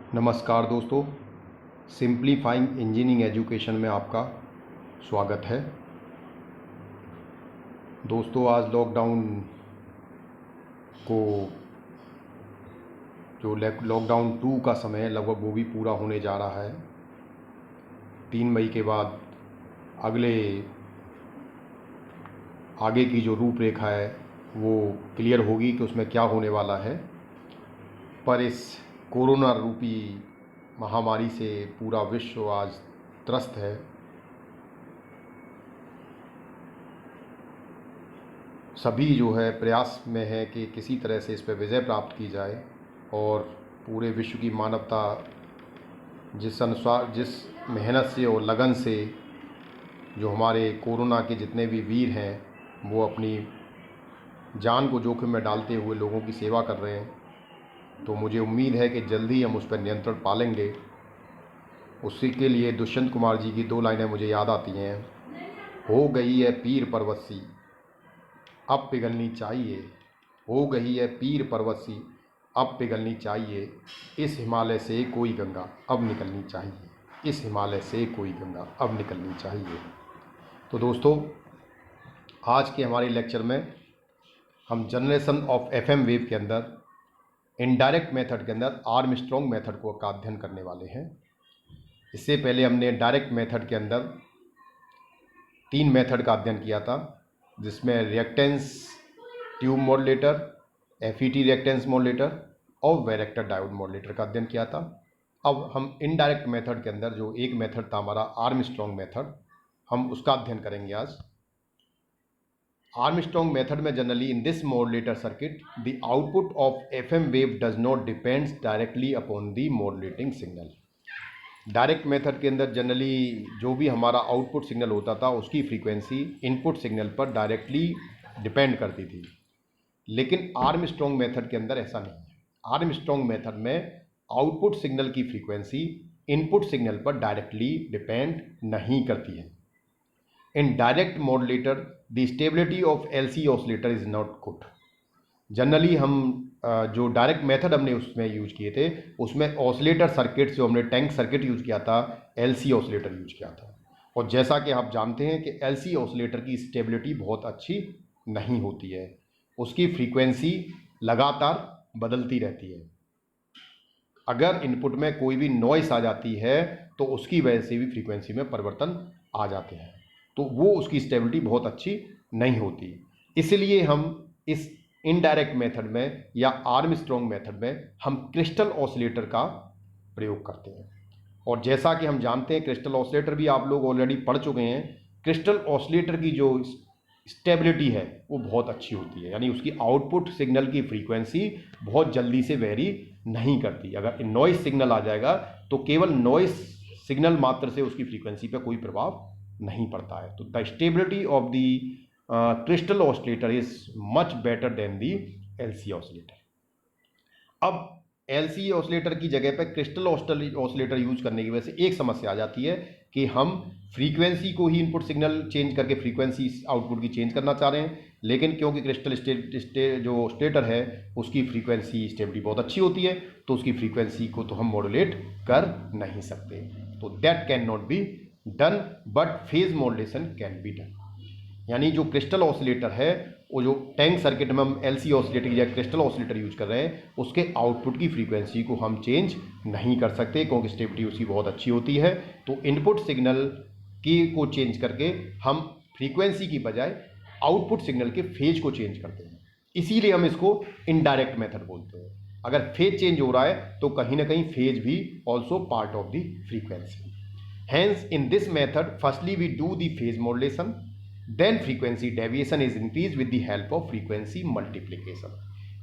नमस्कार दोस्तों, simplifying engineering education में आपका स्वागत है। दोस्तों, आज लॉकडाउन को जो लॉकडाउन 2 का समय है लगभग वो भी पूरा होने जा रहा है। 3 मई के बाद आगे की जो रूपरेखा है वो क्लियर होगी कि उसमें क्या होने वाला है। पर इस कोरोना रूपी महामारी से पूरा विश्व आज त्रस्त है। सभी जो है प्रयास में है कि किसी तरह से इस पर विजय प्राप्त की जाए और पूरे विश्व की मानवता जिस मेहनत से और लगन से जो हमारे कोरोना के जितने भी वीर हैं वो अपनी जान को जोखिम में डालते हुए लोगों की सेवा कर रहे हैं, तो मुझे उम्मीद है कि जल्द ही हम उस पर नियंत्रण पालेंगे। उसी के लिए दुष्यंत कुमार जी की 2 लाइनें मुझे याद आती हैं। हो गई है पीर पर्वत अब पिघलनी चाहिए, हो गई है पीर पर्वत अब पिघलनी चाहिए, इस हिमालय से कोई गंगा अब निकलनी चाहिए, इस हिमालय से कोई गंगा अब निकलनी चाहिए। तो दोस्तों, आज के हमारे लेक्चर में हम जनरेशन ऑफ एफएम वेव के अंदर इनडायरेक्ट मेथड के अंदर आर्मस्ट्रॉन्ग मेथड का अध्ययन करने वाले हैं। इससे पहले हमने डायरेक्ट मेथड के अंदर 3 मेथड का अध्ययन किया था, जिसमें reactance tube modulator, FET reactance modulator और वैरेक्टर डायोड मॉड्यूलेटर का अध्ययन किया था। अब हम इनडायरेक्ट मेथड के अंदर जो एक मेथड था हमारा आर्मस्ट्रॉन्ग मेथड, हम उसका अध्ययन करेंगे आज। Armstrong method में generally in this modulator circuit the output of FM wave does not depends directly upon the modulating signal। Direct method के अंदर जनरली जो भी हमारा आउटपुट सिग्नल होता था उसकी फ्रीक्वेंसी इनपुट सिग्नल पर डायरेक्टली डिपेंड करती थी, लेकिन आर्मस्ट्रॉन्ग मेथड के अंदर ऐसा नहीं है। आर्मस्ट्रॉन्ग मेथड में आउटपुट सिग्नल की फ्रीक्वेंसी इनपुट सिग्नल पर डायरेक्टली डिपेंड नहीं करती है। In direct modulator the stability of LC oscillator is not good. Generally हम जो डायरेक्ट मेथड हमने उसमें यूज किए थे उसमें ऑसिलेटर सर्किट जो हमने टैंक सर्किट यूज किया था, एलसी ऑसिलेटर यूज किया था। और जैसा कि आप जानते हैं कि एलसी ऑसिलेटर की स्टेबिलिटी बहुत अच्छी नहीं होती है, उसकी फ्रीक्वेंसी लगातार बदलती रहती है। अगर इनपुट में कोई भी नॉइस आ जाती है तो उसकी वजह से भी फ्रीक्वेंसी में परिवर्तन आ जाते हैं, तो वो उसकी स्टेबिलिटी बहुत अच्छी नहीं होती। इसलिए हम इस इनडायरेक्ट मेथड में या आर्मस्ट्रॉन्ग मेथड में हम क्रिस्टल ऑसिलेटर का प्रयोग करते हैं। और जैसा कि हम जानते हैं क्रिस्टल ऑसिलेटर भी आप लोग ऑलरेडी पढ़ चुके हैं। क्रिस्टल ऑसिलेटर की जो स्टेबिलिटी है वो बहुत अच्छी होती है, यानी उसकी आउटपुट सिग्नल की फ्रीक्वेंसी बहुत जल्दी से वेरी नहीं करती। अगर नॉइस सिग्नल आ जाएगा तो केवल नॉइस सिग्नल मात्र से उसकी फ्रीक्वेंसी पर कोई प्रभाव नहीं पड़ता है। तो the stability of the crystal oscillator is much better than the LC oscillator. अब एलसी ऑसिलेटर की जगह पर क्रिस्टल ऑसिलेटर यूज करने की वजह से एक समस्या आ जाती है कि हम फ्रीक्वेंसी को ही इनपुट सिग्नल चेंज करके फ्रीक्वेंसी आउटपुट की चेंज करना चाह रहे हैं, लेकिन क्योंकि क्रिस्टल जो ऑसिलेटर है उसकी फ्रीक्वेंसी स्टेबिलिटी बहुत अच्छी होती है, तो उसकी फ्रीक्वेंसी को तो हम मॉड्यूलेट कर नहीं सकते। तो that can not be done, but phase modulation can be done. यानी जो क्रिस्टल ऑसिलेटर है वो जो टैंक सर्किट में हम एलसी ऑसिलेटर या क्रिस्टल ऑसिलेटर यूज कर रहे हैं उसके आउटपुट की फ्रीक्वेंसी को हम चेंज नहीं कर सकते, क्योंकि स्टेबिलिटी उसकी बहुत अच्छी होती है। तो इनपुट सिग्नल की को चेंज करके हम फ्रीक्वेंसी की बजाय आउटपुट सिग्नल के फेज को चेंज करते हैं, इसीलिए हम इसको इनडायरेक्ट मेथड बोलते हैं। अगर फेज चेंज हो रहा है तो कहीं ना कहीं फेज भी also part of the frequency. Hence, in this method, firstly we do the phase modulation, then frequency deviation is increased with the help of frequency multiplication।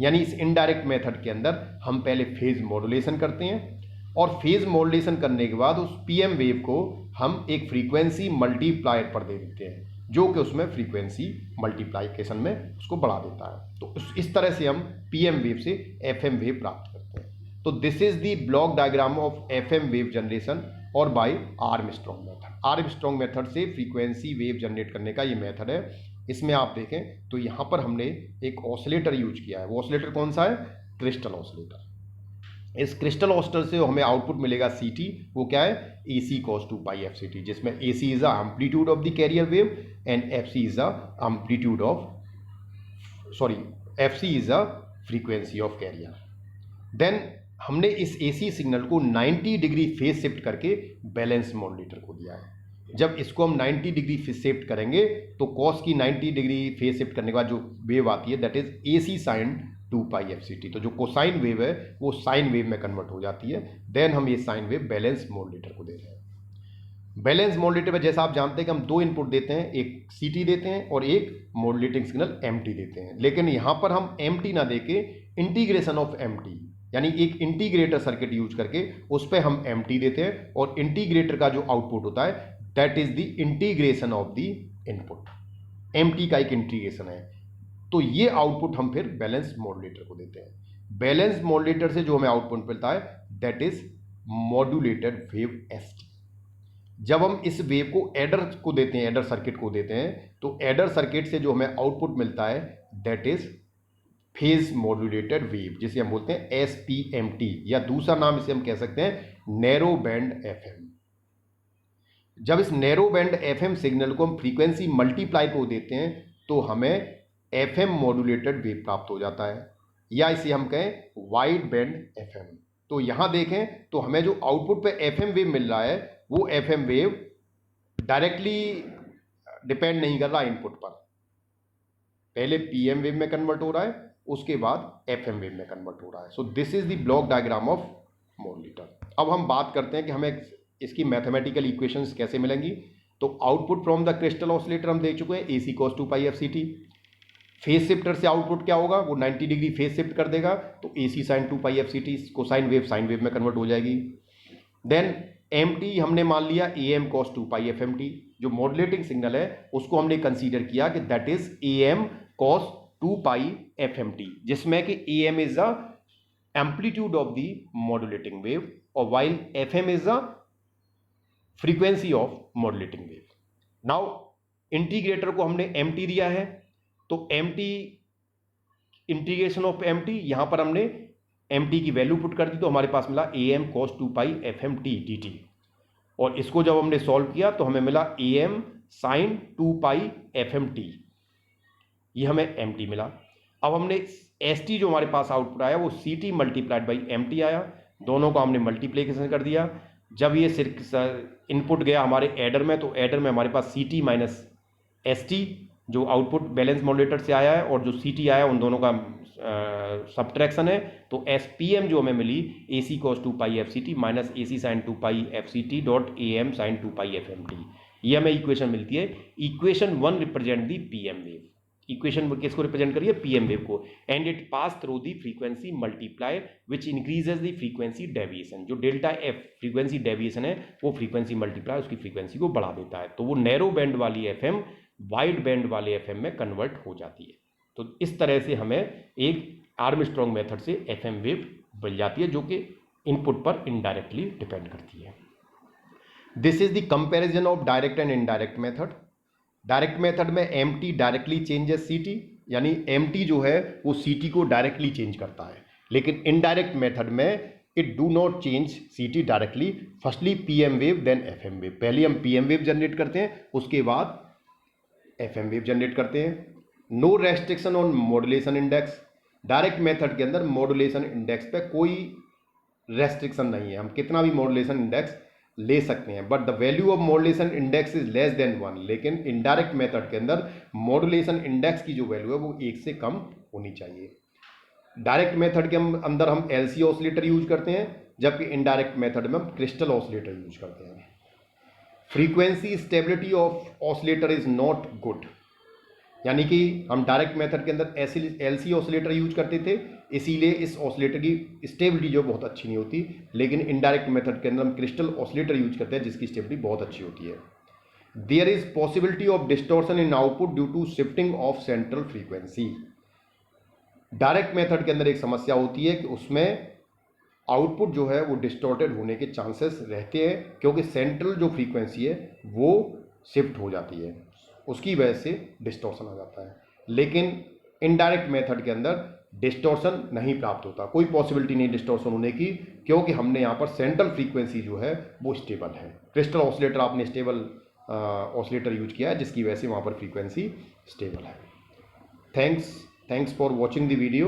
यानी इस इनडायरेक्ट मेथड के अंदर हम पहले फेज मॉड्यूलेशन करते हैं और फेज मॉड्यूलेशन करने के बाद उस पीएम वेव को हम एक फ्रीक्वेंसी मल्टीप्लायर पर दे देते हैं, जो कि उसमें फ्रीक्वेंसी मल्टीप्लाइकेशन में उसको बढ़ा देता है। तो इस तरह से हम पीएम वेव से एफएम वेव प्राप्त करते हैं। तो this is the block diagram of FM wave generation और by Armstrong method. Armstrong method से फ्रीक्वेंसी वेव जनरेट करने का ये मेथड है। इसमें आप देखें तो यहाँ पर हमने एक ऑसिलेटर यूज किया है। वो ऑसिलेटर कौन सा है? Crystal oscillator. इस क्रिस्टल ऑसिलेटर से हमें आउटपुट मिलेगा सी टी, वो क्या है, A C cos 2 pi F C T, जिसमें A C is the amplitude of the carrier wave and F C is the amplitude of, sorry, F C is the frequency of carrier. Then हमने इस AC signal को 90 degree phase shift करके balance modulator को दिया है। जब इसको हम 90 डिग्री फेज शिफ्ट करेंगे तो कॉस की 90 डिग्री फेज शिफ्ट करने के बाद जो वेव आती है that is AC sine 2 pi F C t. तो जो कोसाइन वेव है वो साइन वेव में कन्वर्ट हो जाती है। देन हम ये साइन वेव बैलेंस मॉड्यूलेटर को दे रहे हैं। बैलेंस मॉड्यूलेटर में जैसा आप जानते हैं कि हम दो इनपुट देते हैं, एक सीटी देते हैं और एक मॉड्यूलेटिंग सिग्नल एमटी देते हैं। लेकिन यहाँ पर हम एमटी ना देके इंटीग्रेशन ऑफ एमटी, यानी एक इंटीग्रेटर सर्किट यूज करके उस पर हम एमटी देते हैं और इंटीग्रेटर का जो आउटपुट होता है that is the integration of the input. M t का एक इंटीग्रेशन है, तो ये आउटपुट हम फिर बैलेंस मॉड्यूलेटर को देते हैं। बैलेंस मॉड्यूलेटर से जो हमें आउटपुट मिलता है that is modulated wave ST. जब हम इस वेव को एडर को देते हैं, एडर सर्किट को देते हैं, तो एडर सर्किट से जो हमें आउटपुट मिलता है that is phase modulated wave, जिसे हम बोलते हैं एसपीएमटी, या दूसरा नाम इसे हम कह सकते हैं नैरो बैंड एफएम। जब इस नैरो बैंड एफएम सिग्नल को हम फ्रीक्वेंसी मल्टीप्लाई को देते हैं तो हमें एफएम मॉड्यूलेटेड वेव प्राप्त हो जाता है, या इसे हम कहें वाइड बैंड एफएम। तो यहां देखें तो हमें जो आउटपुट पे एफएम वेव मिल रहा है वो एफएम वेव डायरेक्टली डिपेंड नहीं कर रहा इनपुट पर। पहले पीएम वेव में कन्वर्ट हो रहा है, उसके बाद एफएम वेव में कन्वर्ट हो रहा है। So this is the block diagram of modulator. अब हम बात करते हैं कि हमें इसकी मैथमेटिकल इक्वेशंस कैसे मिलेंगी। तो output from the crystal oscillator हम देख चुके हैं, A C cos 2 pi F C T. Phase shifter से आउटपुट क्या होगा, वो 90 डिग्री फेज शिफ्ट कर देगा, तो A C sine 2 pi F C T cosine wave में कन्वर्ट हो जाएगी। देन एम टी हमने मान लिया A M cos 2 pi F M T. जो मॉड्यूलेटिंग सिग्नल है उसको हमने कंसीडर किया कि that is A M cos 2 pi F M T, जिसमें कि A M is the amplitude of the modulating wave और while F M is the frequency of modulating wave. Now integrator को हमने एम टी दिया है, तो m t integration of m t, यहां पर हमने एम टी की वैल्यू पुट कर दी तो हमारे पास मिला A M cos 2 pi F M t d t. और इसको जब हमने सॉल्व किया तो हमें मिला A M sine 2 pi F M T, ये हमें एम टी मिला। अब हमने एस टी जो हमारे पास आउटपुट आया वो सी t multiplied by m t आया, दोनों को हमने मल्टीप्लीकेशन कर दिया। जब ये इनपुट गया हमारे एडर में, तो एडर में हमारे पास C T minus S T जो आउटपुट बैलेंस मॉड्यूलेटर से आया है और जो सी टी आया उन दोनों का सब्ट्रैक्शन है। तो एस पी एम जो हमें मिली A C cos 2 pi F C T minus A C sine 2 pi F C T dot A M sine 2 pi F M T, ये हमें इक्वेशन मिलती है। Equation 1 represent the P M wave. Equation किसको represent करिए, P M wave को। And it pass through the frequency multiply which increases the frequency deviation. जो delta F frequency deviation है वो फ्रीक्वेंसी मल्टीप्लाई उसकी फ्रीक्वेंसी को बढ़ा देता है, तो वो नैरो बैंड वाली एफ एम वाइड बैंड वाले एफ एम में कन्वर्ट हो जाती है। तो इस तरह से हमें एक आर्मस्ट्रॉन्ग मेथड से एफ एम वेव मिल जाती है जो कि इनपुट पर इनडायरेक्टली डिपेंड करती है। This is the comparison of direct and indirect method. Direct method में M T directly changes C T, यानी एम टी जो है वो सी टी को डायरेक्टली चेंज करता है। लेकिन इनडायरेक्ट मेथड में it do not change C T directly. Firstly P M wave then F M wave. पहले हम पी एम वेव जनरेट करते हैं, उसके बाद एफ एम वेव जनरेट करते हैं। No restriction on modulation index. Direct method के अंदर मॉड्यूलेशन इंडेक्स पे कोई रेस्ट्रिक्शन नहीं है, हम कितना भी मॉड्यूलेशन इंडेक्स ले सकते हैं, but the value of modulation index is less than 1। लेकिन इनडायरेक्ट मेथड के अंदर मॉड्यूलेशन इंडेक्स की जो वैल्यू है वो 1 से कम होनी चाहिए। डायरेक्ट मेथड के अंदर हम एलसी ऑसिलेटर यूज करते हैं, जबकि इनडायरेक्ट मेथड में हम क्रिस्टल ऑसिलेटर यूज करते हैं। Frequency stability of oscillator is not good, यानी कि हम डायरेक्ट मेथड के अंदर एलसी ऑसिलेटर यूज करते थे, इसीलिए इस ऑसिलेटर की स्टेबिलिटी जो बहुत अच्छी नहीं होती। लेकिन इनडायरेक्ट मेथड के अंदर हम क्रिस्टल ऑसिलेटर यूज करते हैं जिसकी स्टेबिलिटी बहुत अच्छी होती है। There is possibility of distortion in output due to shifting of central frequency. Direct method के अंदर एक समस्या होती है कि उसमें आउटपुट जो है वो डिस्टॉर्टेड होने के चांसेस रहते हैं, क्योंकि सेंट्रल जो फ्रीक्वेंसी है वो शिफ्ट हो जाती है, उसकी वजह से डिस्टॉर्शन आ जाता है। लेकिन इनडायरेक्ट मेथड के अंदर डिस्टॉर्शन नहीं प्राप्त होता, कोई पॉसिबिलिटी नहीं डिस्टॉर्शन होने की, क्योंकि हमने यहाँ पर सेंट्रल फ्रीक्वेंसी जो है वो स्टेबल है। क्रिस्टल ऑसिलेटर आपने स्टेबल ऑसिलेटर यूज किया है, जिसकी वजह से वहाँ पर फ्रीक्वेंसी स्टेबल है। Thanks for watching the video.